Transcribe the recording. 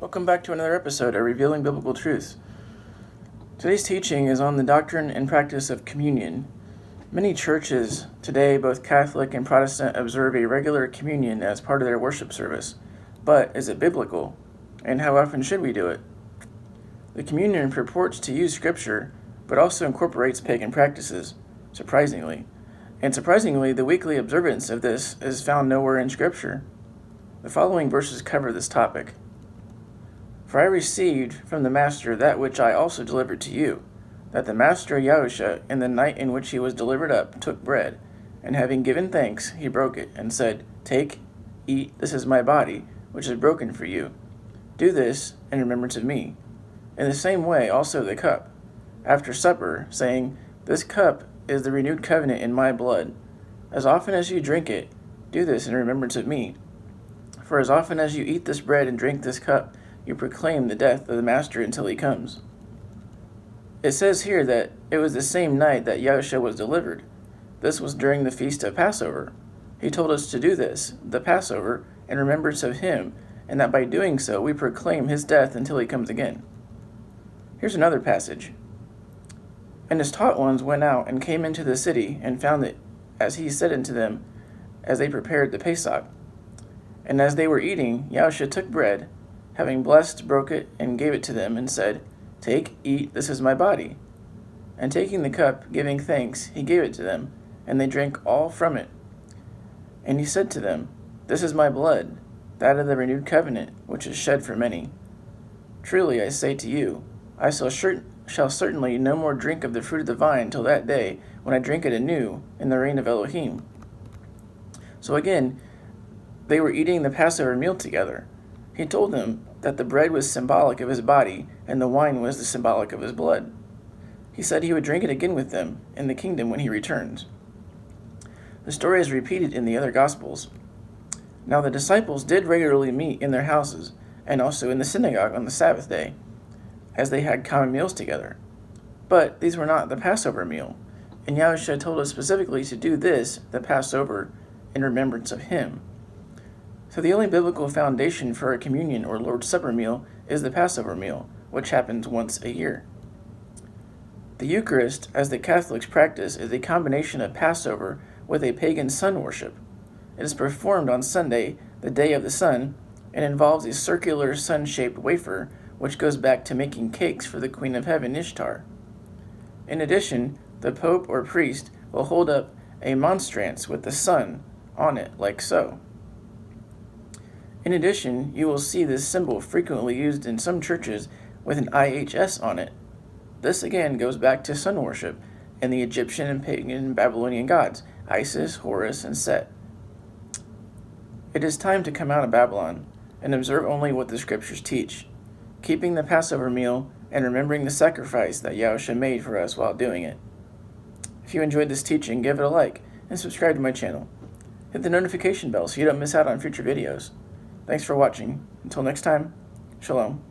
Welcome back to another episode of Revealing Biblical Truths. Today's teaching is on the doctrine and practice of communion. Many churches today, both Catholic and Protestant, observe a regular communion as part of their worship service. But is it biblical? And how often should we do it? The communion purports to use Scripture, but also incorporates pagan practices, surprisingly. And surprisingly, the weekly observance of this is found nowhere in Scripture. The following verses cover this topic. For I received from the Master that which I also delivered to you, that the Master Yahusha, in the night in which he was delivered up, took bread, and having given thanks, he broke it, and said, Take, eat, this is my body, which is broken for you. Do this in remembrance of me. In the same way also the cup, after supper, saying, This cup is the renewed covenant in my blood. As often as you drink it, do this in remembrance of me. For as often as you eat this bread and drink this cup, you proclaim the death of the Master until he comes. It says here that it was the same night that Yahusha was delivered. This was during the feast of Passover. He told us to do this, the Passover, in remembrance of him, and that by doing so we proclaim his death until he comes again. Here's another passage. And his taught ones went out and came into the city, and found it, as he said unto them, as they prepared the Pesach. And as they were eating, Yahusha took bread, having blessed, broke it, and gave it to them, and said, Take, eat, this is my body. And taking the cup, giving thanks, he gave it to them, and they drank all from it. And he said to them, This is my blood, that of the renewed covenant, which is shed for many. Truly I say to you, I shall certainly no more drink of the fruit of the vine till that day, when I drink it anew in the reign of Elohim. So again, they were eating the Passover meal together. He told them that the bread was symbolic of his body, and the wine was the symbolic of his blood. He said he would drink it again with them in the kingdom when he returns. The story is repeated in the other Gospels. Now the disciples did regularly meet in their houses, and also in the synagogue on the Sabbath day, as they had common meals together. But these were not the Passover meal, and Yahusha told us specifically to do this, the Passover, in remembrance of him. So the only biblical foundation for a communion or Lord's Supper meal is the Passover meal, which happens once a year. The Eucharist, as the Catholics practice, is a combination of Passover with a pagan sun worship. It is performed on Sunday, the day of the sun, and involves a circular sun-shaped wafer, which goes back to making cakes for the Queen of Heaven, Ishtar. In addition, the Pope or priest will hold up a monstrance with the sun on it, like so. In addition, you will see this symbol frequently used in some churches with an IHS on it. This again goes back to sun worship and the Egyptian and pagan Babylonian gods, Isis, Horus, and Set. It is time to come out of Babylon and observe only what the Scriptures teach, keeping the Passover meal and remembering the sacrifice that Yahusha made for us while doing it. If you enjoyed this teaching, give it a like and subscribe to my channel. Hit the notification bell so you don't miss out on future videos. Thanks for watching. Until next time, Shalom.